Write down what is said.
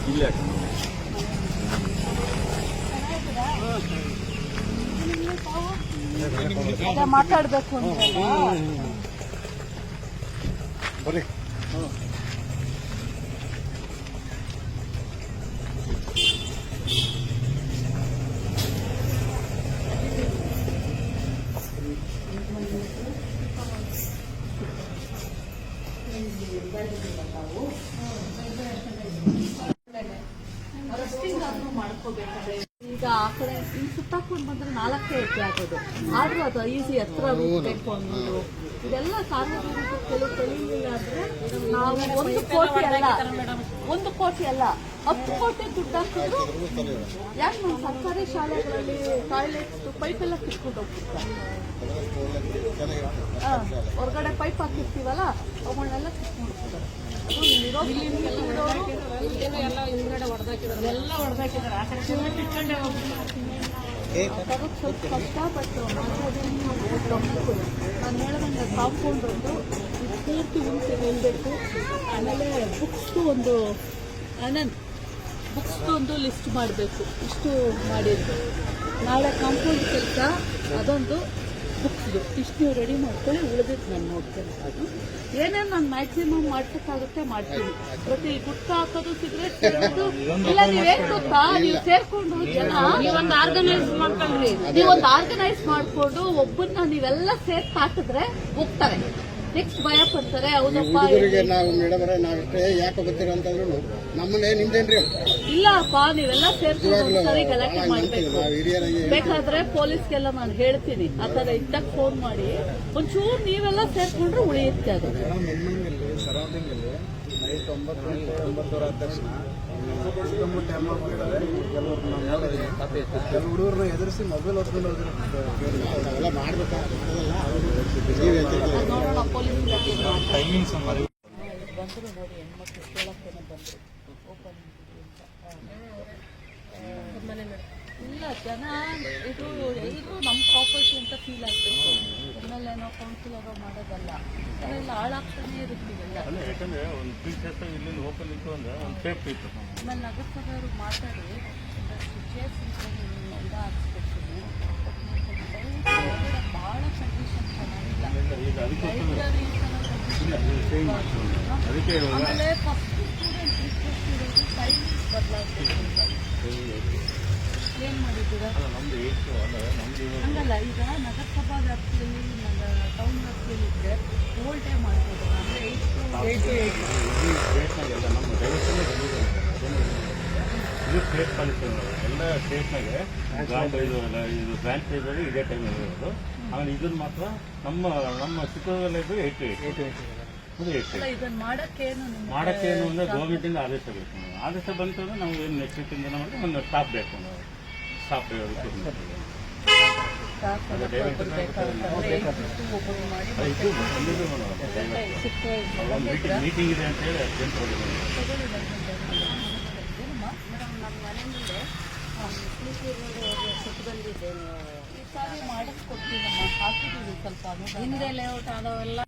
ಇಲ್ಲ ಮಾತಾಡ್ಬೇಕು ಅಂದ್ರೆ ಬರ್ರಿ. ಮಾಡ್ಕೋಬೇಕಾದ್ರೆ ಈಗ ಆ ಕಡೆ ಹಿಂಗ್ ಸುತ್ತಾಕೊಂಡು ಬಂದ್ರೆ 4 ಹೆಜ್ಜೆ ಆಗೋದು, ಆದ್ರೂ ಅದು ಈಸಿ ಹತ್ರ ಬೇಕು ಅನ್ನೋದು ಇದೆಲ್ಲ ಸಾರ್ವಜನಿಕ ಕೆಲವು ತಿಳಿಲಿಲ್ಲ ಅಂದ್ರೆ ನಾವು 1 ಕೋಟಿ ಅಲ್ಲ 10 ಕೋಟಿ ದುಡ್ಡು ಹಾಕಿದ್ರು ಯಾಕೆ ನಮ್ಮ ಸರ್ಕಾರಿ ಶಾಲೆಗಳಲ್ಲಿ ಟಾಯ್ಲೆಟ್ಸ್ ಪೈಪ್ ಎಲ್ಲ ಕಿತ್ಕೊಂಡು ಹೋಗ್ತಿರ್ತಾರೆ. ಹೊರಗಡೆ ಪೈಪ್ ಹಾಕಿರ್ತೀವಲ್ಲ ಅವನ್ನೆಲ್ಲ ಕಿತ್ಕೊಂಡು ಹೋಗ್ತಾರೆ. ಸ್ವಲ್ಪ ಕಷ್ಟಪಟ್ಟು ನಾನು ಹೇಳಿದಂಗೆ ಕಾಂಪೌಂಡ್ ಒಂದು ಪೂರ್ತಿ ಉಂಟು ನಿಲ್ಬೇಕು. ಆಮೇಲೆ ಬುಕ್ಸ್ದು ಒಂದು ಲಿಸ್ಟ್ ಮಾಡಬೇಕು. ಇಷ್ಟು ಮಾಡಿದ್ರು ನಾಳೆ ಕಾಂಪೌಂಡ್ ಕೆಲಸ ಅದೊಂದು ಬುಕ್ಸ್ದು ಇಷ್ಟು ನೀವು ರೆಡಿ ಮಾಡ್ಕೊಳ್ಳಿ. ಉಳಿದಿತ್ತು ನಾನು ನೋಡ್ತೇನೆ. ಅದು ಏನೇನು ನಾನು ಮ್ಯಾಕ್ಸಿಮಮ್ ಮಾಡ್ಸಕ್ಕಾಗುತ್ತೆ ಮಾಡ್ತೀನಿ. ಪ್ರತಿ ಗುಟ್ಟ ಹಾಕೋದು ಸಿಗರೇಟ್ ಸೇರೋದು ಇಲ್ಲ. ನೀವೇನ್ ಗೊತ್ತಾ, ನೀವು ಸೇರ್ಕೊಂಡು ಜನ ನೀವೊಂದು ಆರ್ಗನೈಸ್ ಮಾಡ್ಕೊಂಡ್ರಿ. ನೀವೊಂದು ಆರ್ಗನೈಸ್ ಮಾಡ್ಕೊಂಡು ಒಬ್ಬನ್ನ ನೀವೆಲ್ಲ ಸೇರ್ಸಿ ಹಾಕಿದ್ರೆ ಹೋಗ್ತಾರೆ. ನೆಕ್ಸ್ಟ್ ಭಯ ಪಡ್ತಾರೆ. ಹೌದಪ್ಪ ನಾವು ಮೇಡಮ್ ನಾವಷ್ಟೇ ಯಾಕೆ ಗೊತ್ತಿರೋ ಅಂತಂದ್ರು ನಮ್ಮನ್ನೇ ನಿಮ್ದೇನ್ರಿ ಇಲ್ಲಪ್ಪ ನೀವೆಲ್ಲ ಸೇರ್ಕೊಂಡು ಸರಿ ಗಲಾಟೆ ಮಾಡ್ಬೇಕು. ಬೇಕಾದ್ರೆ ಪೊಲೀಸ್ಗೆಲ್ಲ ನಾನು ಹೇಳ್ತೀನಿ. ಆ ಥರ ಇದ್ದಾಗ ಫೋನ್ ಮಾಡಿ ಒಂಚೂರು ನೀವೆಲ್ಲ ಸೇರ್ಕೊಂಡ್ರೆ ಉಳಿಯುತ್ತೆ. ಅದು ಸರೌಂಡಿಂಗ್ ಅಲ್ಲಿ ನೈಟ್ 9 ಆದ ತಕ್ಷಣ ಕೆಲವು ಹುಡುಗರನ್ನ ಎದುರಿಸಿ ಮೊಬೈಲ್ ಹೊತ್ಕೊಂಡು ಅವೆಲ್ಲ ನೋಡೋಣ ಪೊಲೀಸ್ ಟೈಮಿಂಗ್ಸ್ ಬಂದರು ನೋಡಿ. ಹೆಣ್ಮಕ್ಳು ಕೇಳಕ್ಕೇನೆ ಬಂದರು ಓಪನ್ ಇಲ್ಲ ಜನ ಇದು ಎಲ್ಲರೂ ನಮ್ಮ ಪ್ರಾಪರ್ಟಿ ಅಂತ ಫೀಲ್ ಆಗಬೇಕು. ಆಮೇಲೆ ನಾವು ಕೌನ್ಸಿಲರೋ ಮಾಡೋದಲ್ಲ. ಅದೆಲ್ಲ ಹಾಳಾಗ್ತಾನೆ ಇರುತ್ತೀವಲ್ಲ. ಯಾಕಂದ್ರೆ ಒಂದು ಫೀಚರ್ಸ್ ಇಲ್ಲಿ ಓಪನ್ ಇತ್ತು ಅಂದ್ರೆ ಒಂದು ಸೇಫ್ಟಿ ಇತ್ತು. ಆಮೇಲೆ ನಗರಸಭೆಯವರು ಮಾತಾಡಿ ಚೇರ್ಸ್ ಇಂದ ಹಾಕ್ಸ್ಕೊಡ್ತೀನಿ. ಭಾಳ ಕಂಡೀಷನ್ ಚೆನ್ನಾಗಿಲ್ಲ. ಆಮೇಲೆ ಫಸ್ಟ್ ಸ್ಟೂಡೆಂಟ್ ರಿಕ್ವೆಸ್ಟ್ ಇರೋದು ಟೈಮಿಂಗ್ಸ್ ಬದಲಾಗಬೇಕು ಅಂತ. ಏನು ಮಾಡಿದ್ದೀರಾ? ಹಂಗಲ್ಲ, ಈಗ ನಗರಸಭಾ ವ್ಯಾಪ್ತಿಯಲ್ಲಿ ಟೌನ್ ವ್ಯಾಪ್ತಿಯಲ್ಲಿ ಇದ್ದರೆ ಓಲ್ಡ್ ಟೈಮ್ ಮಾಡ್ಬೋದು. ಅಂದರೆ 8 to 8 ಇದು ಸ್ಟೇಟ್ ಪಾಲಿಸಿ ಎಲ್ಲ ಸ್ಟೇಟ್ನಾಗೆ ಇದು ಫ್ರಾಂಚೈಸಲ್ಲಿ ಇದೇ ಟೈಮ್ ಇರೋದು. ಆಮೇಲೆ ಇದನ್ನು ಮಾತ್ರ ನಮ್ಮ ಚಿತ್ರದಲ್ಲಿ 8 to 8 ಇದನ್ನು ಮಾಡೋಕ್ಕೇನು ಅಂದ್ರೆ ಗೌರ್ಮೆಂಟಿಂದ ಆದೇಶ ಬೇಕು. ಆದೇಶ ಬಂತು ಅಂದ್ರೆ ನಾವು ಏನು ನೆಕ್ಸ್ಟ್ ವೀಕಿಂದ ಮಾಡಿ ಒಂದು ಸ್ಟಾಪ್ ಬೇಕು. ನಾವು ಸ್ಟಾಪ್ ಮೀಟಿಂಗ್ ಇದೆ ಅಂತ ಹೇಳಿ ಅರ್ಜೆಂಟ್ ಮೇಡಮ್ ನಮ್ಮ ಮನೆಯಲ್ಲೇ ಸುಟ್ಟು ಬಂದಿದ್ದೇನೆ. ಈ ಸಾರಿ ಮಾಡಿಸ್ಕೊಡ್ತೀನಮ್ಮ. ಹಾಕಿದ್ದೀವಿ ಸ್ವಲ್ಪ ಹಿಂದೆ ಲೇಔಟ್ ಆದವೆಲ್ಲ